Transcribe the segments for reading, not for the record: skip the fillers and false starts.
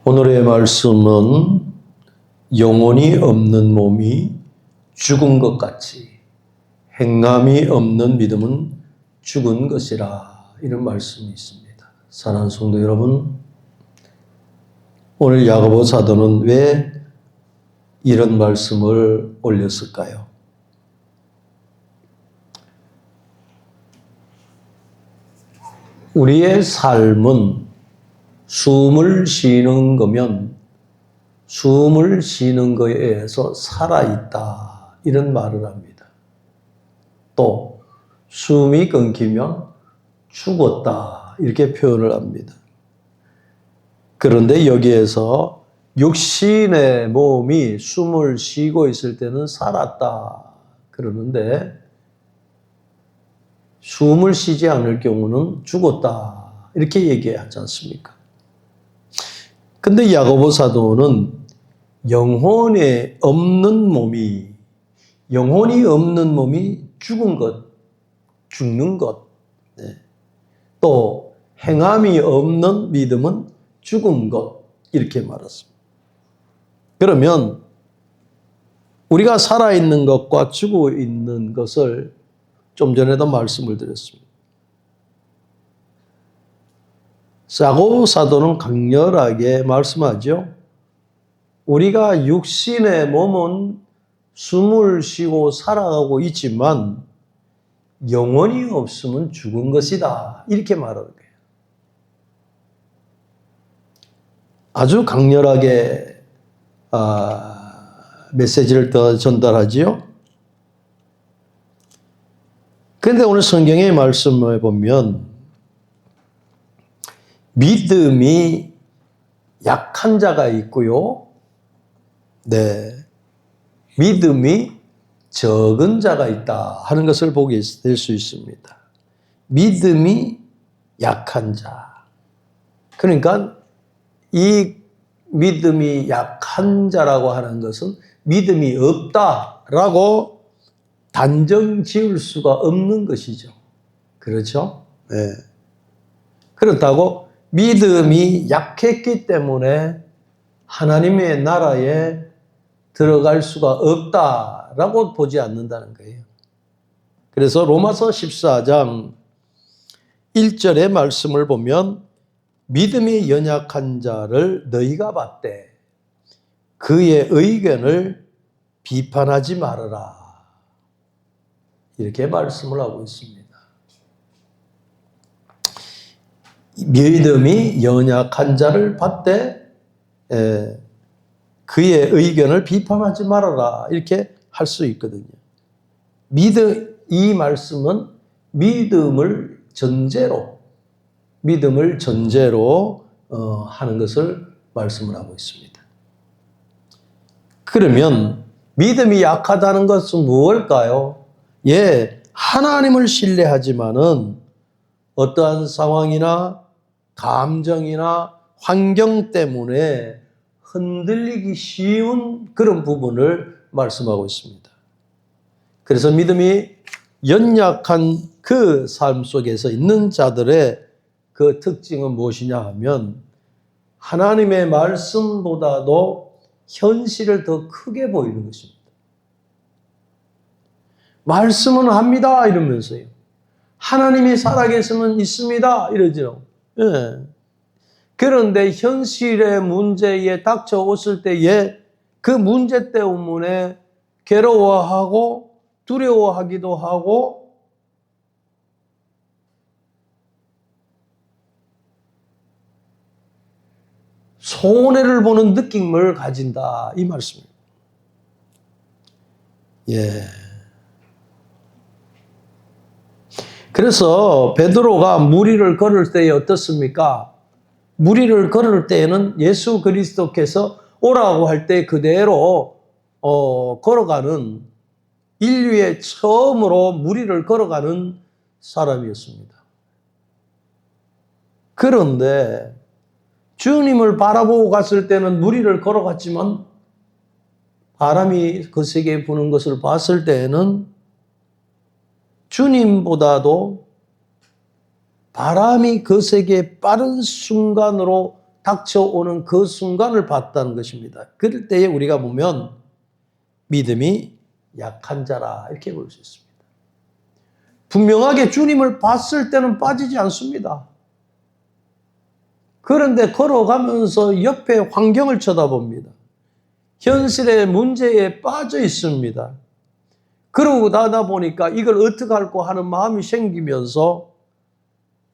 오늘의 말씀은 영혼이 없는 몸이 죽은 것 같이 행함이 없는 믿음은 죽은 것이라, 이런 말씀이 있습니다. 사랑하는 성도 여러분, 오늘 야고보 사도는 왜 이런 말씀을 올렸을까요? 우리의 삶은 숨을 쉬는 거면 숨을 쉬는 거에 의해서 살아있다, 이런 말을 합니다. 또 숨이 끊기면 죽었다, 이렇게 표현을 합니다. 그런데 여기에서 육신의 몸이 숨을 쉬고 있을 때는 살았다 그러는데, 숨을 쉬지 않을 경우는 죽었다, 이렇게 얘기하지 않습니까? 근데 야고보 사도는 영혼이 없는 몸이 죽은 것, 죽는 것, 또 행함이 없는 믿음은 죽은 것, 이렇게 말했습니다. 그러면 우리가 살아있는 것과 죽어 있는 것을 좀 전에도 말씀을 드렸습니다. 야고보 사도는 강렬하게 말씀하죠. 우리가 육신의 몸은 숨을 쉬고 살아가고 있지만 영혼이 없으면 죽은 것이다, 이렇게 말하는 거예요. 아주 강렬하게 메시지를 더 전달하지요. 그런데 오늘 성경의 말씀을 보면 믿음이 약한 자가 있고요. 믿음이 적은 자가 있다 하는 것을 보게 될 수 있습니다. 믿음이 약한 자. 그러니까 이 믿음이 약한 자라고 하는 것은 믿음이 없다라고 단정 지을 수가 없는 것이죠. 그렇죠? 네. 그렇다고 믿음이 약했기 때문에 하나님의 나라에 들어갈 수가 없다라고 보지 않는다는 거예요. 그래서 로마서 14장 1절의 말씀을 보면 믿음이 연약한 자를 너희가 받되 그의 의견을 비판하지 말아라, 이렇게 말씀을 하고 있습니다. 믿음이 연약한 자를 받되 그의 의견을 비판하지 말아라, 이렇게 할 수 있거든요. 이 말씀은 믿음을 전제로 하는 것을 말씀을 하고 있습니다. 그러면 믿음이 약하다는 것은 무엇일까요? 하나님을 신뢰하지만은 어떠한 상황이나 감정이나 환경 때문에 흔들리기 쉬운 그런 부분을 말씀하고 있습니다. 그래서 믿음이 연약한 그 삶 속에서 있는 자들의 그 특징은 무엇이냐 하면 하나님의 말씀보다도 현실을 더 크게 보이는 것입니다. 말씀은 합니다 이러면서요. 하나님이 살아계시면 있습니다 이러죠. 그런데 현실의 문제에 닥쳐왔을 때에 그 문제 때문에 괴로워하고 두려워하기도 하고 손해를 보는 느낌을 가진다, 이 말씀입니다. 그래서 베드로가 무리를 걸을 때에 어떻습니까? 무리를 걸을 때에는 예수 그리스도께서 오라고 할 때 그대로 걸어가는, 인류의 처음으로 무리를 걸어가는 사람이었습니다. 그런데 주님을 바라보고 갔을 때는 무리를 걸어갔지만 바람이 거세게 부는 것을 봤을 때에는 주님보다도 바람이 거세게 빠른 순간으로 닥쳐오는 그 순간을 봤다는 것입니다. 그럴 때에 우리가 보면 믿음이 약한 자라 이렇게 볼 수 있습니다. 분명하게 주님을 봤을 때는 빠지지 않습니다. 그런데 걸어가면서 옆에 환경을 쳐다봅니다. 현실의 문제에 빠져 있습니다. 그러고 나다 보니까 이걸 어떻게 할까 하는 마음이 생기면서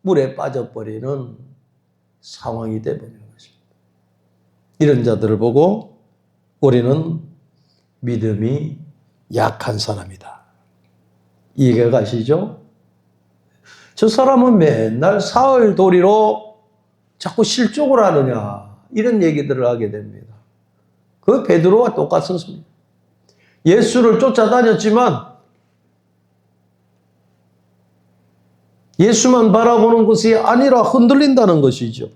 물에 빠져버리는 상황이 되어버리는 것입니다. 이런 자들을 보고 우리는 믿음이 약한 사람이다. 이해가 가시죠? 저 사람은 맨날 사흘도리로 자꾸 실족을 하느냐 이런 얘기들을 하게 됩니다. 그 베드로와 똑같습니다. 예수를 쫓아다녔지만 예수만 바라보는 것이 아니라 흔들린다는 것이죠.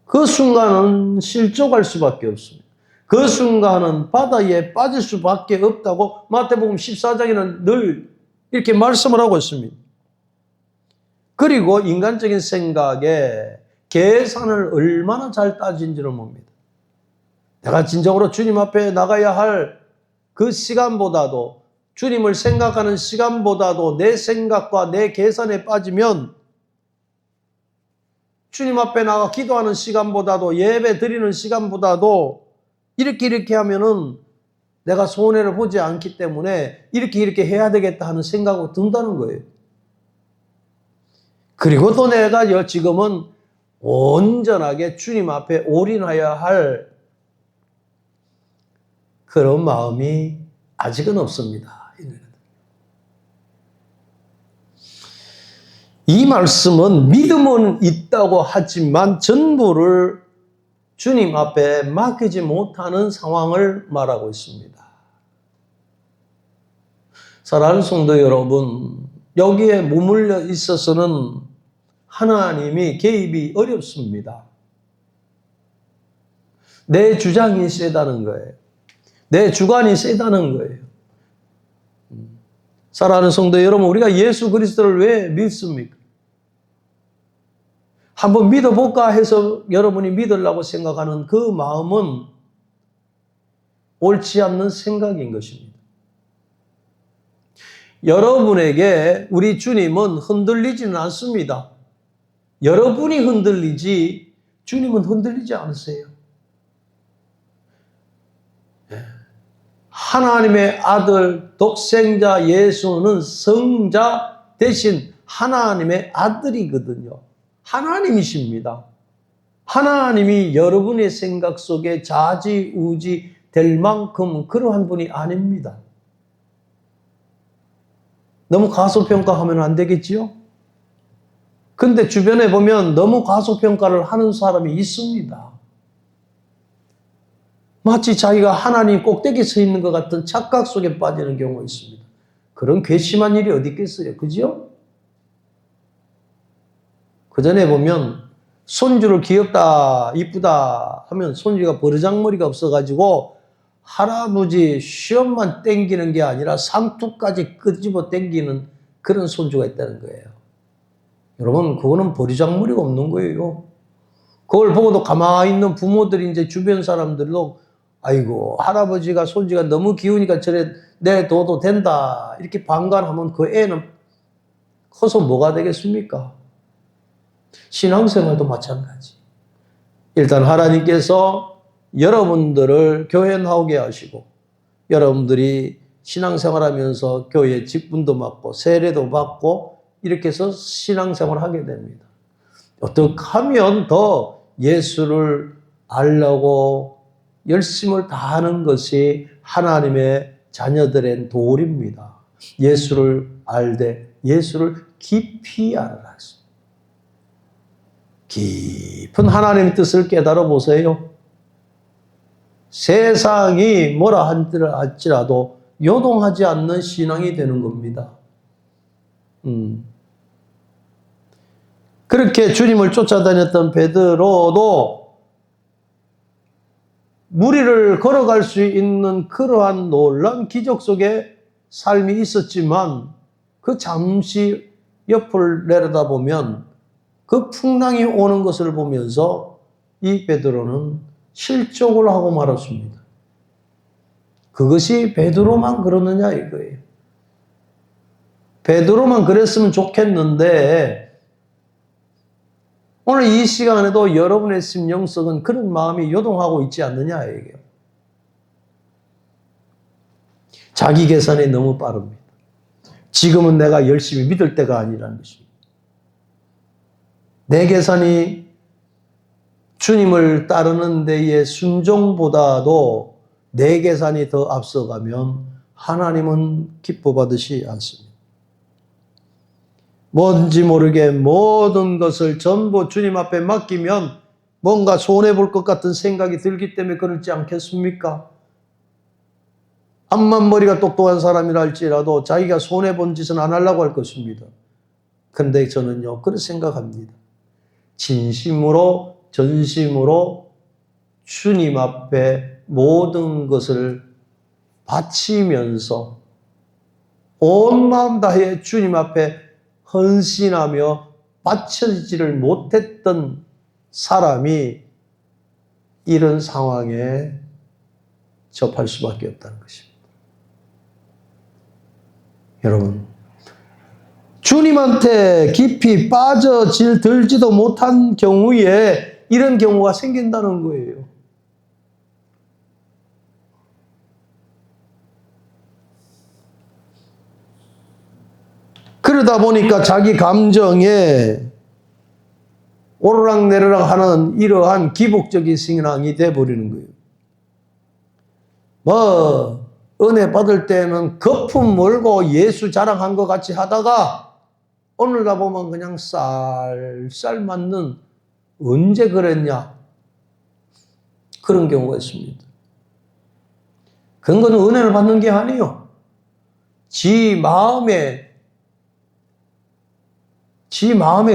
그 순간은 실족할 수밖에 없습니다. 그 순간은 바다에 빠질 수밖에 없다고 마태복음 14장에는 늘 이렇게 말씀을 하고 있습니다. 그리고 인간적인 생각에 계산을 얼마나 잘 따진지를 봅니다. 내가 진정으로 주님 앞에 나가야 할 그 시간보다도 주님을 생각하는 시간보다도 내 생각과 내 계산에 빠지면 주님 앞에 나가 기도하는 시간보다도 예배 드리는 시간보다도 이렇게 하면은 내가 손해를 보지 않기 때문에 이렇게 해야 되겠다 하는 생각이 든다는 거예요. 그리고 또 내가 지금은 온전하게 주님 앞에 올인하여야 할 그런 마음이 아직은 없습니다. 이 말씀은 믿음은 있다고 하지만 전부를 주님 앞에 맡기지 못하는 상황을 말하고 있습니다. 사랑하는 성도 여러분, 여기에 머물러 있어서는 하나님이 개입이 어렵습니다. 내 주장이 세다는 거예요. 내 주관이 세다는 거예요. 사랑하는 성도 여러분, 우리가 예수 그리스도를 왜 믿습니까? 한번 믿어볼까 해서 여러분이 믿으려고 생각하는 그 마음은 옳지 않는 생각인 것입니다. 여러분에게 우리 주님은 흔들리지는 않습니다. 여러분이 흔들리지 주님은 흔들리지 않으세요. 하나님의 아들 독생자 예수는 성자 대신 하나님의 아들이거든요. 하나님이십니다. 하나님이 여러분의 생각 속에 좌지우지 될 만큼 그러한 분이 아닙니다. 너무 과소평가하면 안 되겠지요? 근데 주변에 보면 너무 과소평가를 하는 사람이 있습니다. 마치 자기가 하나님 꼭대기에 서 있는 것 같은 착각 속에 빠지는 경우가 있습니다. 그런 괘씸한 일이 어디 있겠어요? 그죠? 그 전에 보면 손주를 귀엽다, 이쁘다 하면 손주가 버르장머리가 없어가지고 할아버지 시험만 땡기는 게 아니라 상투까지 끄집어 땡기는 그런 손주가 있다는 거예요. 여러분, 그거는 버르장머리가 없는 거예요. 그걸 보고도 가만히 있는 부모들이 이제 주변 사람들도 아이고, 할아버지가 손주가 너무 귀우니까 저래 내둬도 된다. 이렇게 방관하면 그 애는 커서 뭐가 되겠습니까? 신앙생활도 마찬가지. 일단 하나님께서 여러분들을 교회 나오게 하시고 여러분들이 신앙생활하면서 교회 직분도 맡고 세례도 받고 이렇게 해서 신앙생활을 하게 됩니다. 어떻게 하면 더 예수를 알려고 열심을 다하는 것이 하나님의 자녀들의 도리입니다. 예수를 알되 예수를 깊이 알아라. 깊은 하나님의 뜻을 깨달아 보세요. 세상이 뭐라 할지라도 요동하지 않는 신앙이 되는 겁니다. 그렇게 주님을 쫓아다녔던 베드로도 무리를 걸어갈 수 있는 그러한 놀라운 기적 속에 삶이 있었지만 그 잠시 옆을 내려다보면 그 풍랑이 오는 것을 보면서 이 베드로는 실족을 하고 말았습니다. 그것이 베드로만 그러느냐 이거예요. 베드로만 그랬으면 좋겠는데 오늘 이 시간에도 여러분의 심령 속은 그런 마음이 요동하고 있지 않느냐 이게요. 자기 계산이 너무 빠릅니다. 지금은 내가 열심히 믿을 때가 아니라는 것입니다. 내 계산이 주님을 따르는 데의 순종보다도 내 계산이 더 앞서가면 하나님은 기뻐받으시 않습니다. 뭔지 모르게 모든 것을 전부 주님 앞에 맡기면 뭔가 손해볼 것 같은 생각이 들기 때문에 그렇지 않겠습니까? 암만 머리가 똑똑한 사람이라 할지라도 자기가 손해본 짓은 안 하려고 할 것입니다. 그런데 저는요, 그렇게 생각합니다. 진심으로, 전심으로 주님 앞에 모든 것을 바치면서 온 마음 다해 주님 앞에 헌신하며 바쳐지지를 못했던 사람이 이런 상황에 접할 수밖에 없다는 것입니다. 여러분, 주님한테 깊이 들지도 못한 경우에 이런 경우가 생긴다는 거예요. 그러다 보니까 자기 감정에 오르락내리락 하는 이러한 기복적인 신앙이 돼버리는 거예요. 은혜 받을 때는 거품 몰고 예수 자랑한 것 같이 하다가 오늘날 보면 그냥 쌀쌀 맞는 언제 그랬냐 그런 경우가 있습니다. 그건 은혜를 받는 게 아니에요. 지 마음에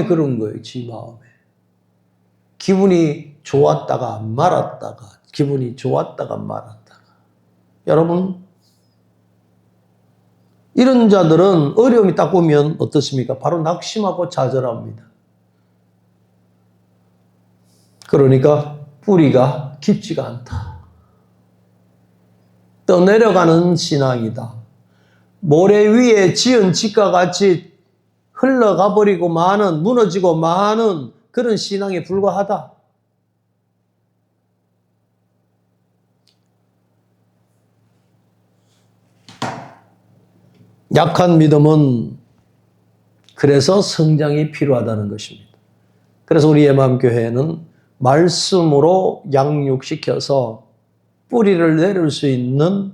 그런 거예요. 지 마음에. 기분이 좋았다가 말았다가 기분이 좋았다가 말았다가. 여러분, 이런 자들은 어려움이 딱 오면 어떻습니까? 바로 낙심하고 좌절합니다. 그러니까 뿌리가 깊지가 않다. 떠내려가는 신앙이다. 모래 위에 지은 집과 같이 흘러가 버리고 마는, 무너지고 마는 그런 신앙에 불과하다. 약한 믿음은 그래서 성장이 필요하다는 것입니다. 그래서 우리 예마음교회는 말씀으로 양육시켜서 뿌리를 내릴 수 있는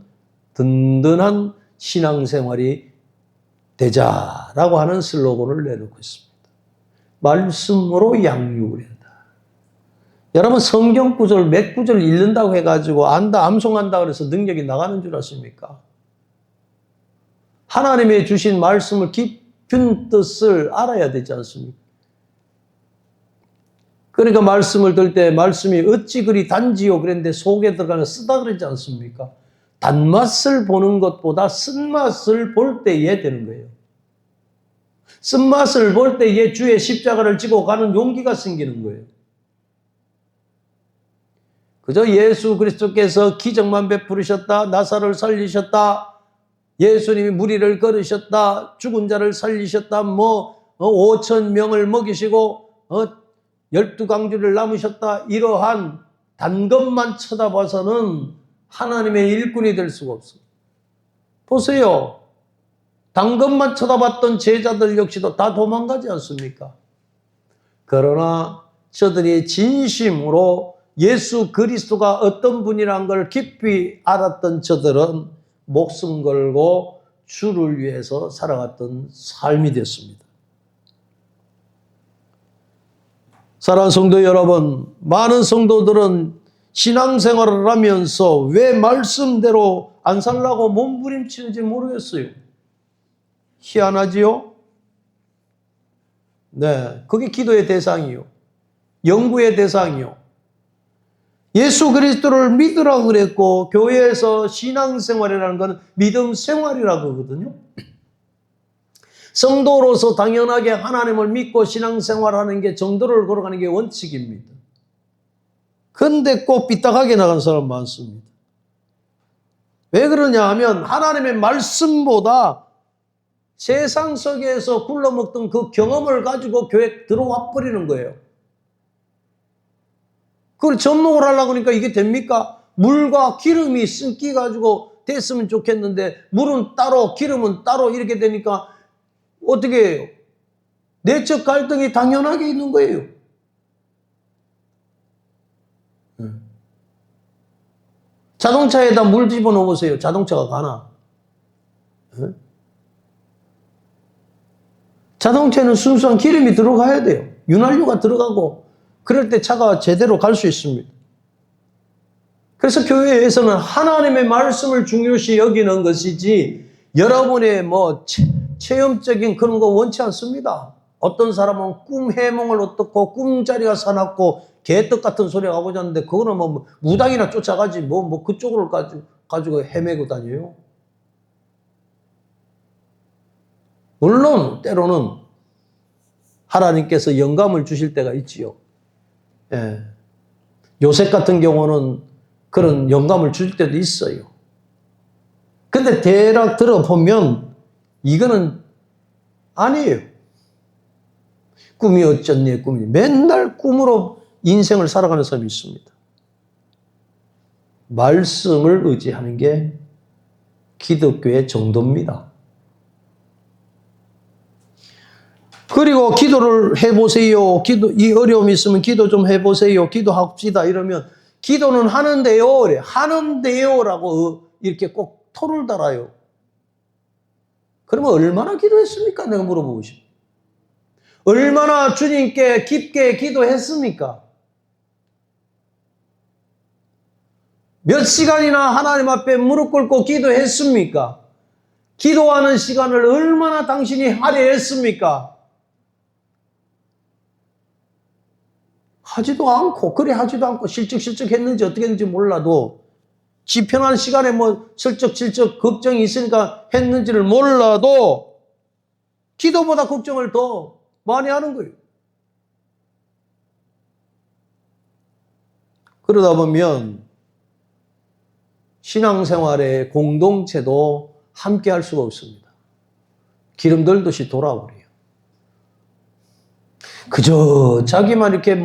든든한 신앙생활이 되자라고 하는 슬로건을 내놓고 있습니다. 말씀으로 양육을 한다. 여러분, 성경 구절 몇 구절 읽는다고 해가지고 안다, 암송한다 그래서 능력이 나가는 줄 아십니까? 하나님의 주신 말씀을 깊은 뜻을 알아야 되지 않습니까? 그러니까 말씀을 들 때 말씀이 어찌 그리 단지요 그랬는데 속에 들어가면 쓰다 그러지 않습니까? 단맛을 보는 것보다 쓴맛을 볼 때에 되는 거예요. 쓴맛을 볼 때에 주의 십자가를 지고 가는 용기가 생기는 거예요. 그저 예수 그리스도께서 기적만 베푸르셨다, 나사로를 살리셨다, 예수님이 무리를 걸으셨다, 죽은 자를 살리셨다, 5천 명을 먹이시고 12강주를 남으셨다, 이러한 단 것만 쳐다봐서는 하나님의 일꾼이 될 수가 없어요. 보세요. 단 것만 쳐다봤던 제자들 역시도 다 도망가지 않습니까? 그러나 저들이 진심으로 예수 그리스도가 어떤 분이란 걸 깊이 알았던 저들은 목숨 걸고 주를 위해서 살아갔던 삶이 됐습니다. 사랑하는 성도 여러분, 많은 성도들은 신앙생활을 하면서 왜 말씀대로 안 살라고 몸부림치는지 모르겠어요. 희한하지요? 네, 그게 기도의 대상이요. 연구의 대상이요. 예수 그리스도를 믿으라고 그랬고 교회에서 신앙생활이라는 건 믿음 생활이라고 하거든요. 성도로서 당연하게 하나님을 믿고 신앙생활하는 게 정도를 걸어가는 게 원칙입니다. 그런데 꼭 삐딱하게 나간 사람 많습니다. 왜 그러냐 하면 하나님의 말씀보다 세상 속에서 굴러먹던 그 경험을 가지고 교회에 들어와 버리는 거예요. 그걸 접목을 하려고 하니까 이게 됩니까? 물과 기름이 섞이 가지고 됐으면 좋겠는데 물은 따로 기름은 따로 이렇게 되니까 어떻게 해요? 내적 갈등이 당연하게 있는 거예요. 자동차에다 물 집어넣어 보세요. 자동차가 가나? 자동차에는 순수한 기름이 들어가야 돼요. 윤활유가 들어가고 그럴 때 차가 제대로 갈 수 있습니다. 그래서 교회에서는 하나님의 말씀을 중요시 여기는 것이지 여러분의 체험적인 그런 거 원치 않습니다. 어떤 사람은 꿈 해몽을 어떻고 꿈자리가 사납고 개떡 같은 소리가 하고자 하는데 그거는 무당이나 쫓아가지 그쪽으로 가지고 헤매고 다녀요. 물론 때로는 하나님께서 영감을 주실 때가 있지요. 예. 요셉 같은 경우는 그런 영감을 줄 때도 있어요. 근데 대략 들어보면 이거는 아니에요. 꿈이 어쩐니 꿈이. 맨날 꿈으로 인생을 살아가는 사람이 있습니다. 말씀을 의지하는 게 기독교의 정도입니다. 그리고 기도를 해보세요. 이 어려움이 있으면 기도 좀 해보세요. 기도합시다. 이러면 기도는 하는데요. 그래. 하는데요라고 이렇게 꼭 토를 달아요. 그러면 얼마나 기도했습니까? 내가 물어보고 싶어. 얼마나 주님께 깊게 기도했습니까? 몇 시간이나 하나님 앞에 무릎 꿇고 기도했습니까? 기도하는 시간을 얼마나 당신이 할애했습니까? 하지도 않고 하지도 않고 실적실적 했는지 어떻게 했는지 몰라도 지 편한 시간에 슬쩍슬쩍 걱정이 있으니까 했는지를 몰라도 기도보다 걱정을 더 많이 하는 거예요. 그러다 보면 신앙생활의 공동체도 함께 할 수가 없습니다. 기름 들듯이 돌아버려요. 그저 자기만 이렇게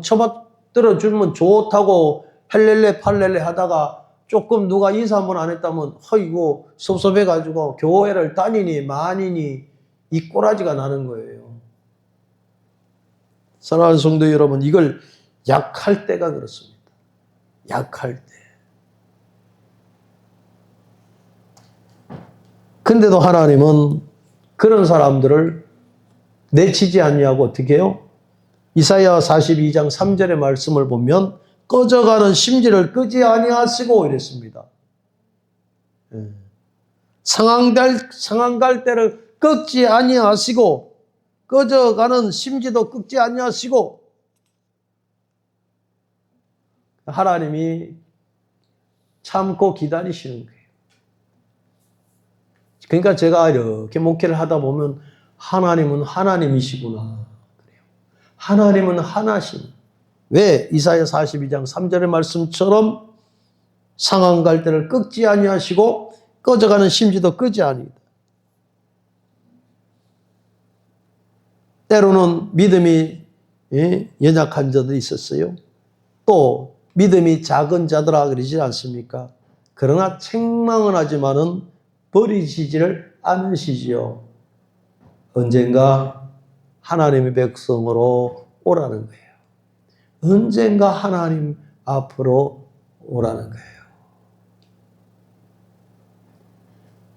쳐받들어 주면 좋다고 헬렐레 팔렐레 하다가 조금 누가 인사 한번 안 했다면 이거 섭섭해가지고 교회를 다니니 마니니 이 꼬라지가 나는 거예요. 사랑하는 성도 여러분, 이걸 약할 때가 그렇습니다. 약할 때. 근데도 하나님은 그런 사람들을 내치지 않냐고 어떻게 해요? 이사야 42장 3절의 말씀을 보면 꺼져가는 심지를 끄지 아니하시고 이랬습니다. 상한 때를 꺾지 아니하시고 꺼져가는 심지도 꺾지 아니하시고 하나님이 참고 기다리시는 거예요. 그러니까 제가 이렇게 목회를 하다 보면 하나님은 하나님이시구나. 하나님은 하나신. 왜? 이사야 42장 3절의 말씀처럼 상한 갈대를 꺾지 아니하시고 꺼져가는 심지도 끄지 아니하다. 때로는 믿음이 연약한 자도 있었어요. 또 믿음이 작은 자들아 그러지 않습니까? 그러나 책망은 하지만은 버리시지를 않으시지요. 언젠가 하나님의 백성으로 오라는 거예요. 언젠가 하나님 앞으로 오라는 거예요.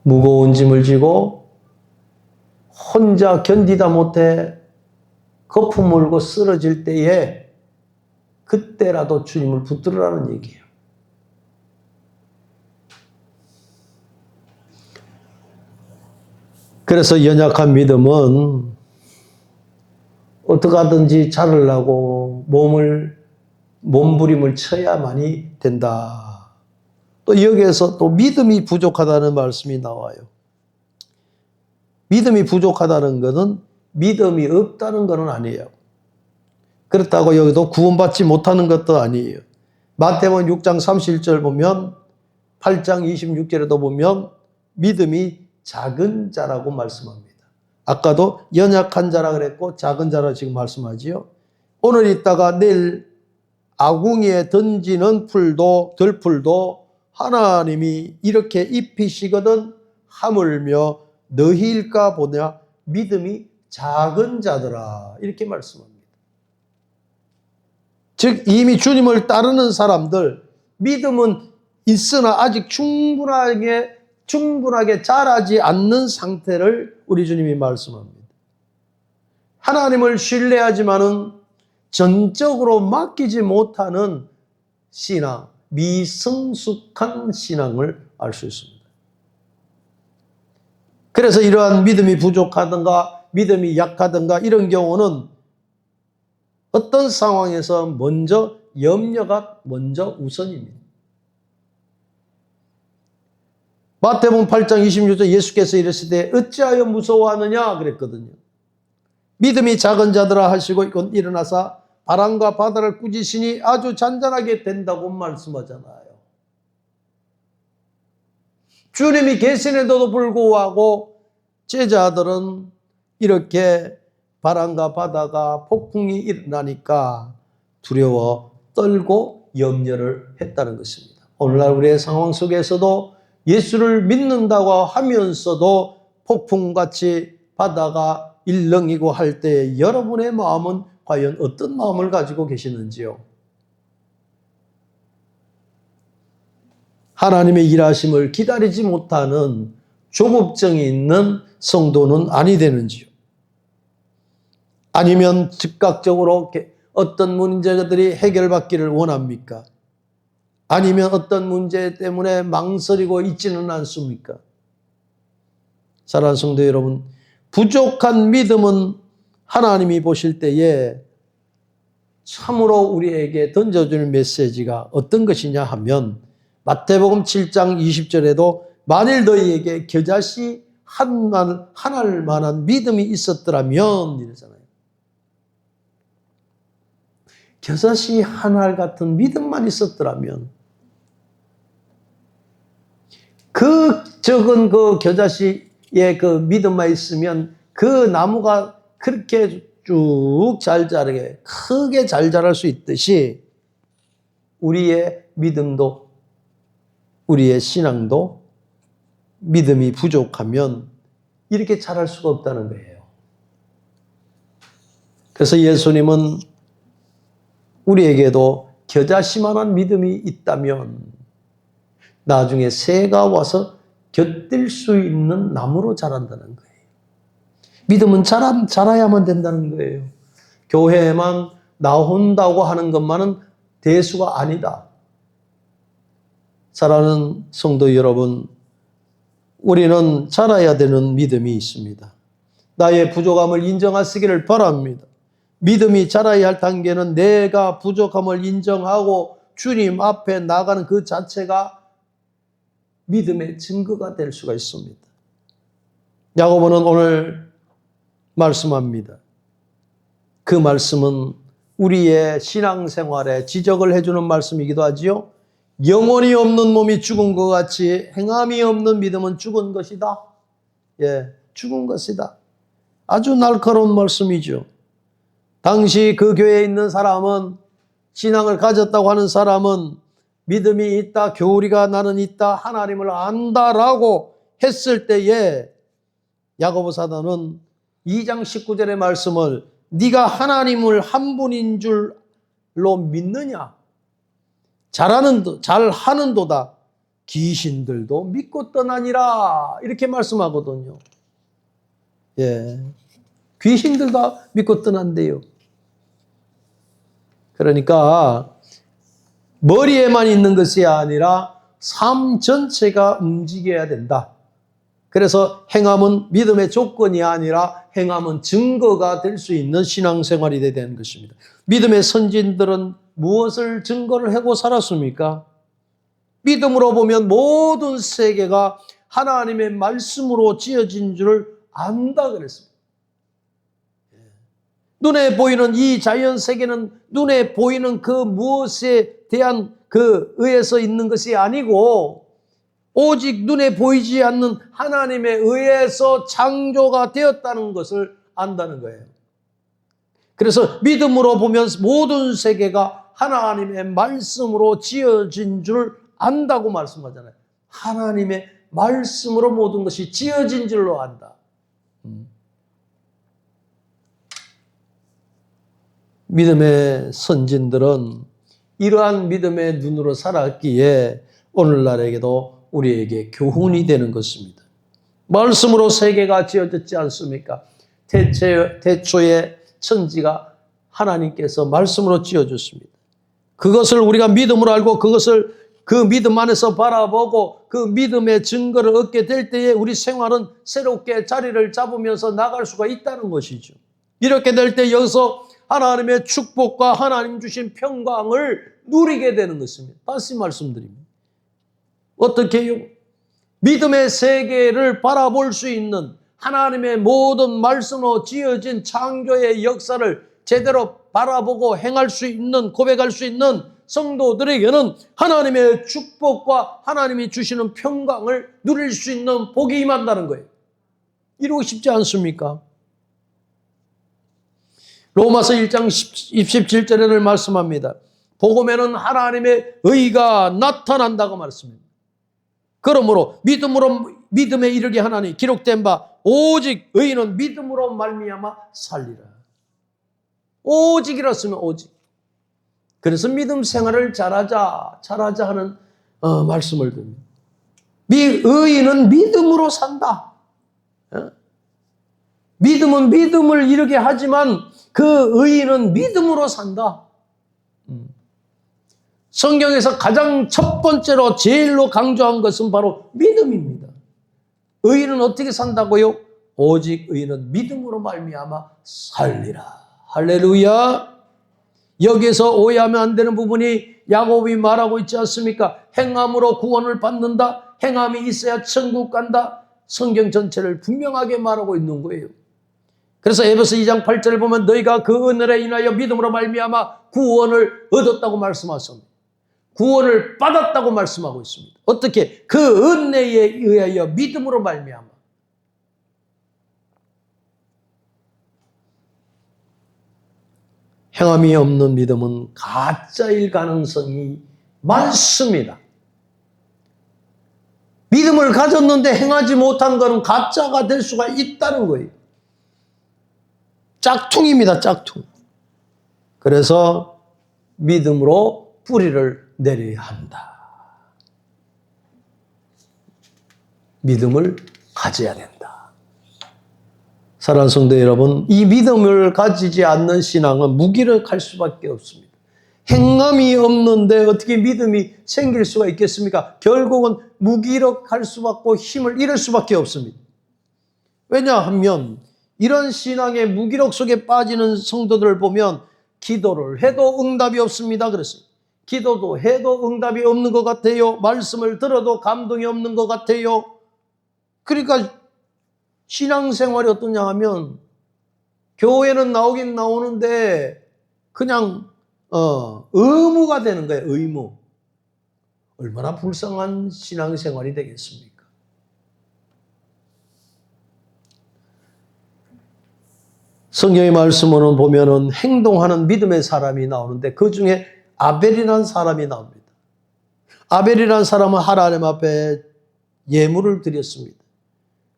무거운 짐을 지고 혼자 견디다 못해 거품 물고 쓰러질 때에 그때라도 주님을 붙들으라는 얘기예요. 그래서 연약한 믿음은 어떻게 하든지 자르려고 몸부림을 쳐야만이 된다. 또 여기에서 또 믿음이 부족하다는 말씀이 나와요. 믿음이 부족하다는 것은 믿음이 없다는 것은 아니에요. 그렇다고 여기도 구원받지 못하는 것도 아니에요. 마태복음 6장 31절 보면 8장 26절에도 보면 믿음이 작은 자라고 말씀합니다. 아까도 연약한 자라 그랬고 작은 자라 지금 말씀하지요. 오늘 있다가 내일 아궁이에 던지는 풀도 들풀도 하나님이 이렇게 입히시거든 하물며 너희일까 보냐 믿음이 작은 자들아 이렇게 말씀합니다. 즉 이미 주님을 따르는 사람들 믿음은 있으나 아직 충분하게 자라지 않는 상태를 우리 주님이 말씀합니다. 하나님을 신뢰하지만은 전적으로 맡기지 못하는 신앙, 미성숙한 신앙을 알 수 있습니다. 그래서 이러한 믿음이 부족하든가 믿음이 약하든가 이런 경우는 어떤 상황에서 먼저 염려가 먼저 우선입니다. 마태복음 8장 26절 예수께서 이랬을 때 어찌하여 무서워하느냐 그랬거든요. 믿음이 작은 자들아 하시고 일어나사 바람과 바다를 꾸짖으니 아주 잔잔하게 된다고 말씀하잖아요. 주님이 계시는데도 불구하고 제자들은 이렇게 바람과 바다가 폭풍이 일어나니까 두려워 떨고 염려를 했다는 것입니다. 오늘날 우리의 상황 속에서도 예수를 믿는다고 하면서도 폭풍같이 바다가 일렁이고 할 때 여러분의 마음은 과연 어떤 마음을 가지고 계시는지요? 하나님의 일하심을 기다리지 못하는 조급증이 있는 성도는 아니 되는지요? 아니면 즉각적으로 어떤 문제들이 해결받기를 원합니까? 아니면 어떤 문제 때문에 망설이고 있지는 않습니까? 사랑하는 성도 여러분, 부족한 믿음은 하나님이 보실 때에 참으로 우리에게 던져주는 메시지가 어떤 것이냐 하면 마태복음 7장 20절에도 만일 너희에게 겨자씨 한 알 만한 믿음이 있었더라면 이러잖아요. 겨자씨 한 알 같은 믿음만 있었더라면 그 적은 그 겨자씨의 그 믿음만 있으면 그 나무가 그렇게 쭉 잘 자라게 크게 잘 자랄 수 있듯이 우리의 믿음도 우리의 신앙도 믿음이 부족하면 이렇게 자랄 수가 없다는 거예요. 그래서 예수님은 우리에게도 겨자씨만한 믿음이 있다면 나중에 새가 와서 곁들 수 있는 나무로 자란다는 거예요. 믿음은 자라야만 된다는 거예요. 교회에만 나온다고 하는 것만은 대수가 아니다. 사랑하는 성도 여러분, 우리는 자라야 되는 믿음이 있습니다. 나의 부족함을 인정하시기를 바랍니다. 믿음이 자라야 할 단계는 내가 부족함을 인정하고 주님 앞에 나가는 그 자체가 믿음의 증거가 될 수가 있습니다. 야고보는 오늘 말씀합니다. 그 말씀은 우리의 신앙생활에 지적을 해주는 말씀이기도 하지요. 영혼이 없는 몸이 죽은 것 같이 행함이 없는 믿음은 죽은 것이다. 예, 죽은 것이다. 아주 날카로운 말씀이죠. 당시 그 교회에 있는 사람은 신앙을 가졌다고 하는 사람은 믿음이 있다, 교리가 나는 있다, 하나님을 안다라고 했을 때에 야고보 사도는 2장 19절의 말씀을 네가 하나님을 한 분인 줄로 믿느냐? 잘하는도다. 귀신들도 믿고 떠나니라. 이렇게 말씀하거든요. 예. 귀신들도 믿고 떠난대요. 그러니까 머리에만 있는 것이 아니라 삶 전체가 움직여야 된다. 그래서 행함은 믿음의 조건이 아니라 행함은 증거가 될 수 있는 신앙생활이 되어야 되는 것입니다. 믿음의 선진들은 무엇을 증거를 하고 살았습니까? 믿음으로 보면 모든 세계가 하나님의 말씀으로 지어진 줄을 안다 그랬습니다. 눈에 보이는 이 자연 세계는 눈에 보이는 그 무엇에 대한 그 의해서 있는 것이 아니고 오직 눈에 보이지 않는 하나님에 의해서 창조가 되었다는 것을 안다는 거예요. 그래서 믿음으로 보면 모든 세계가 하나님의 말씀으로 지어진 줄 안다고 말씀하잖아요. 하나님의 말씀으로 모든 것이 지어진 줄로 안다. 믿음의 선진들은 이러한 믿음의 눈으로 살았기에 오늘날에게도 우리에게 교훈이 되는 것입니다. 말씀으로 세계가 지어졌지 않습니까? 태초에 천지가 하나님께서 말씀으로 지어졌습니다. 그것을 우리가 믿음으로 알고 그것을 그 믿음 안에서 바라보고 그 믿음의 증거를 얻게 될 때에 우리 생활은 새롭게 자리를 잡으면서 나갈 수가 있다는 것이죠. 이렇게 될 때 여기서 하나님의 축복과 하나님 주신 평강을 누리게 되는 것입니다. 다시 말씀드립니다. 어떻게요? 믿음의 세계를 바라볼 수 있는 하나님의 모든 말씀으로 지어진 창조의 역사를 제대로 바라보고 행할 수 있는, 고백할 수 있는 성도들에게는 하나님의 축복과 하나님이 주시는 평강을 누릴 수 있는 복이 임한다는 거예요. 이러고 싶지 않습니까? 로마서 1장 17절에는 말씀합니다. 복음에는 하나님의 의가 나타난다고 말씀합니다. 그러므로 믿음에 이르게 하나니 기록된 바 오직 의인은 믿음으로 말미암아 살리라. 오직이라 쓰면 오직. 그래서 믿음 생활을 잘하자 하는 말씀을 드립니다. 의인은 믿음으로 산다. 믿음은 믿음을 이루게 하지만 그 의인은 믿음으로 산다. 성경에서 가장 첫 번째로 제일로 강조한 것은 바로 믿음입니다. 의인은 어떻게 산다고요? 오직 의인은 믿음으로 말미암아 살리라. 할렐루야. 여기서 오해하면 안 되는 부분이 야곱이 말하고 있지 않습니까? 행함으로 구원을 받는다. 행함이 있어야 천국 간다. 성경 전체를 분명하게 말하고 있는 거예요. 그래서 에베소 2장 8절을 보면 너희가 그 은혜에 인하여 믿음으로 말미암아 구원을 얻었다고 말씀하십니다. 구원을 받았다고 말씀하고 있습니다. 어떻게? 그 은혜에 의하여 믿음으로 말미암아. 행함이 없는 믿음은 가짜일 가능성이 많습니다. 믿음을 가졌는데 행하지 못한 것은 가짜가 될 수가 있다는 거예요. 짝퉁입니다, 짝퉁. 그래서 믿음으로 뿌리를 내려야 한다. 믿음을 가져야 된다. 사랑하는 성도 여러분, 이 믿음을 가지지 않는 신앙은 무기력할 수밖에 없습니다. 행함이 없는데 어떻게 믿음이 생길 수가 있겠습니까? 결국은 무기력할 수밖에 힘을 잃을 수밖에 없습니다. 왜냐하면 이런 신앙의 무기력 속에 빠지는 성도들을 보면 기도를 해도 응답이 없습니다. 그랬습니다. 기도도 해도 응답이 없는 것 같아요. 말씀을 들어도 감동이 없는 것 같아요. 그러니까 신앙생활이 어떠냐 하면 교회는 나오긴 나오는데 그냥 의무가 되는 거예요. 의무. 얼마나 불쌍한 신앙생활이 되겠습니까? 성경의 말씀으로 보면은 행동하는 믿음의 사람이 나오는데 그 중에 아벨이라는 사람이 나옵니다. 아벨이라는 사람은 하나님 앞에 예물을 드렸습니다.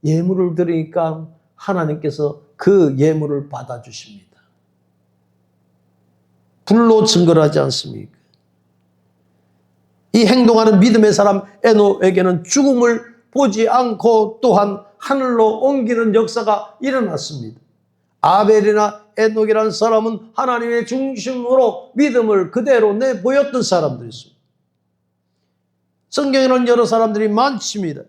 예물을 드리니까 하나님께서 그 예물을 받아주십니다. 불로 증거를 하지 않습니까? 이 행동하는 믿음의 사람 에녹에게는 죽음을 보지 않고 또한 하늘로 옮기는 역사가 일어났습니다. 아벨이나 에녹이라는 사람은 하나님의 중심으로 믿음을 그대로 내보였던 사람들이었습니다. 성경에는 여러 사람들이 많습니다.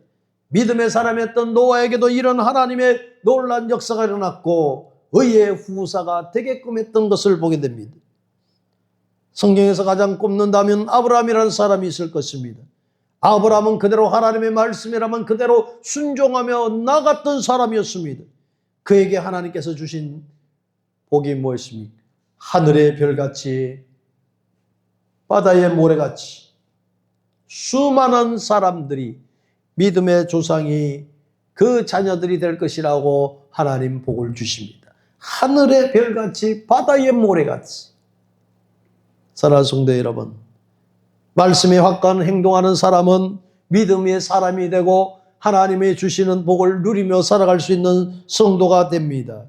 믿음의 사람이었던 노아에게도 이런 하나님의 놀라운 역사가 일어났고 의의 후사가 되게끔 했던 것을 보게 됩니다. 성경에서 가장 꼽는다면 아브라함이라는 사람이 있을 것입니다. 아브라함은 그대로 하나님의 말씀이라면 그대로 순종하며 나갔던 사람이었습니다. 그에게 하나님께서 주신 복이 무엇입니까? 하늘의 별같이 바다의 모래같이 수많은 사람들이 믿음의 조상이 그 자녀들이 될 것이라고 하나님 복을 주십니다. 하늘의 별같이 바다의 모래같이. 사랑하는 성도 여러분, 말씀에 확고한 행동하는 사람은 믿음의 사람이 되고 하나님의 주시는 복을 누리며 살아갈 수 있는 성도가 됩니다.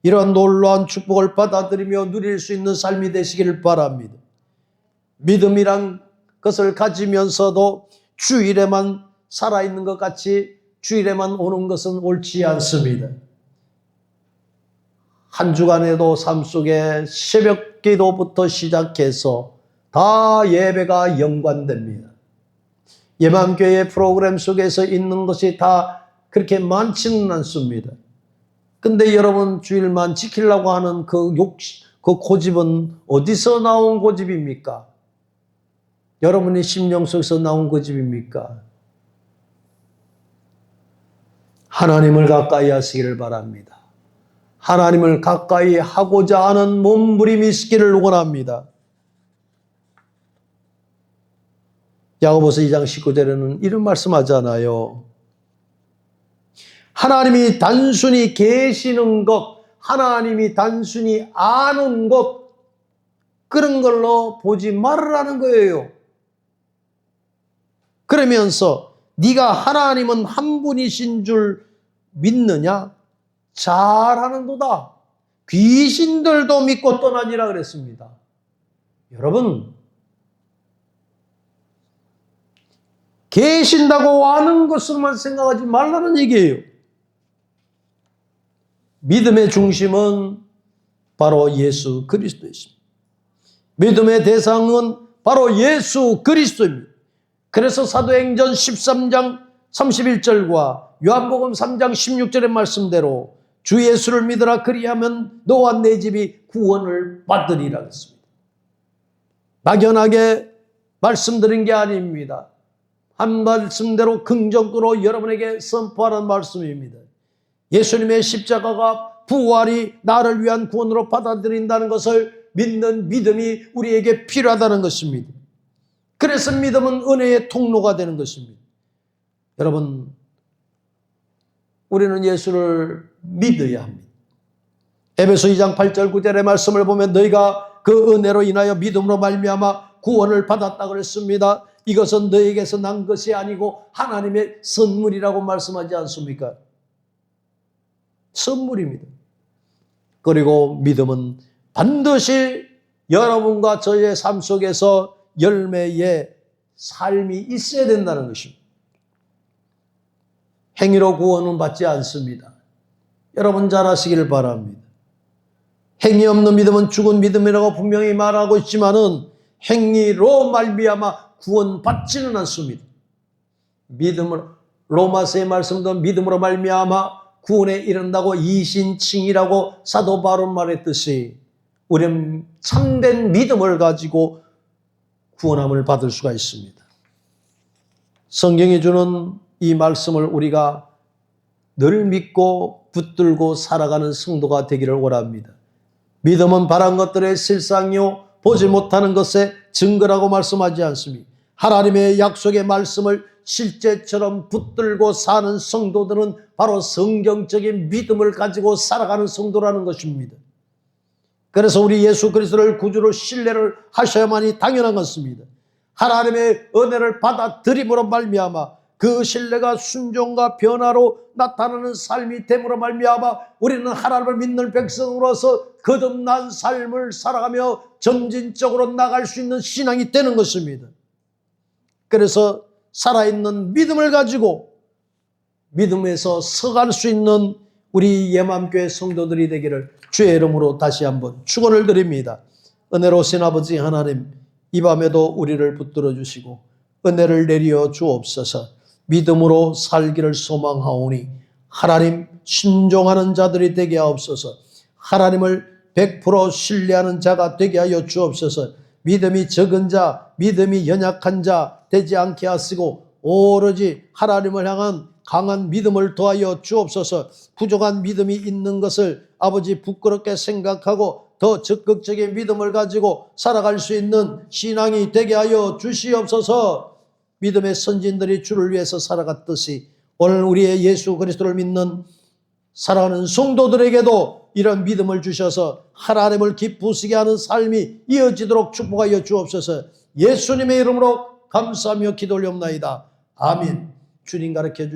이러한 놀라운 축복을 받아들이며 누릴 수 있는 삶이 되시기를 바랍니다. 믿음이란 것을 가지면서도 주일에만 살아있는 것 같이 주일에만 오는 것은 옳지 않습니다. 한 주간에도 삶 속에 새벽 기도부터 시작해서 다 예배가 연관됩니다. 예방교회 프로그램 속에서 있는 것이 다 그렇게 많지는 않습니다. 근데 여러분 주일만 지키려고 하는 그 고집은 어디서 나온 고집입니까? 여러분의 심령 속에서 나온 고집입니까? 하나님을 가까이 하시기를 바랍니다. 하나님을 가까이 하고자 하는 몸부림이 있기를 원합니다. 야고보서 2장 19절에는 이런 말씀하잖아요. 하나님이 단순히 계시는 것, 하나님이 단순히 아는 것, 그런 걸로 보지 말으라는 거예요. 그러면서 네가 하나님은 한 분이신 줄 믿느냐? 잘하는도다. 귀신들도 믿고 떠나니라 그랬습니다. 여러분, 계신다고 아는 것으로만 생각하지 말라는 얘기예요. 믿음의 중심은 바로 예수 그리스도이십니다. 믿음의 대상은 바로 예수 그리스도입니다. 그래서 사도행전 13장 31절과 요한복음 3장 16절의 말씀대로 주 예수를 믿으라 그리하면 너와 내 집이 구원을 받으리라 했습니다. 막연하게 말씀드린 게 아닙니다. 한 말씀대로 긍정적으로 여러분에게 선포하는 말씀입니다. 예수님의 십자가가 부활이 나를 위한 구원으로 받아들인다는 것을 믿는 믿음이 우리에게 필요하다는 것입니다. 그래서 믿음은 은혜의 통로가 되는 것입니다. 여러분, 우리는 예수를 믿어야 합니다. 에베소 2장 8절 9절의 말씀을 보면 너희가 그 은혜로 인하여 믿음으로 말미암아 구원을 받았다 그랬습니다. 이것은 너희에게서 난 것이 아니고 하나님의 선물이라고 말씀하지 않습니까? 선물입니다. 그리고 믿음은 반드시 여러분과 저의 삶 속에서 열매의 삶이 있어야 된다는 것입니다. 행위로 구원은 받지 않습니다. 여러분 잘 아시기를 바랍니다. 행위 없는 믿음은 죽은 믿음이라고 분명히 말하고 있지만은 행위로 말미암아 구원받지는 않습니다. 믿음으로, 로마서의 말씀도 믿음으로 말미암아 구원에 이른다고 이신칭이라고 사도 바울 말했듯이 우리는 참된 믿음을 가지고 구원함을 받을 수가 있습니다. 성경이 주는 이 말씀을 우리가 늘 믿고 붙들고 살아가는 성도가 되기를 원합니다. 믿음은 바란 것들의 실상이요 보지 못하는 것의 증거라고 말씀하지 않습니다. 하나님의 약속의 말씀을 실제처럼 붙들고 사는 성도들은 바로 성경적인 믿음을 가지고 살아가는 성도라는 것입니다. 그래서 우리 예수 그리스도를 구주로 신뢰를 하셔야만이 당연한 것입니다. 하나님의 은혜를 받아들임으로 말미암아 그 신뢰가 순종과 변화로 나타나는 삶이 됨으로 말미암아 우리는 하나님을 믿는 백성으로서 거듭난 삶을 살아가며 점진적으로 나갈 수 있는 신앙이 되는 것입니다. 그래서 살아있는 믿음을 가지고 믿음에서 서갈 수 있는 우리 예맘교회 성도들이 되기를 주의 이름으로 다시 한번 축원을 드립니다. 은혜로우신 아버지 하나님, 이 밤에도 우리를 붙들어 주시고 은혜를 내려 주옵소서. 믿음으로 살기를 소망하오니 하나님 순종하는 자들이 되게 하옵소서. 하나님을 100% 신뢰하는 자가 되게 하여 주옵소서. 믿음이 적은 자, 믿음이 연약한 자 되지 않게 하시고 오로지 하나님을 향한 강한 믿음을 더하여 주옵소서. 부족한 믿음이 있는 것을 아버지 부끄럽게 생각하고 더 적극적인 믿음을 가지고 살아갈 수 있는 신앙이 되게 하여 주시옵소서. 믿음의 선진들이 주를 위해서 살아갔듯이 오늘 우리의 예수 그리스도를 믿는 사랑하는 성도들에게도 이런 믿음을 주셔서 하나님을 기쁘시게 하는 삶이 이어지도록 축복하여 주옵소서. 예수님의 이름으로 감사하며 기도 올리옵나이다. 아멘. 주님 가르쳐 주시옵소서.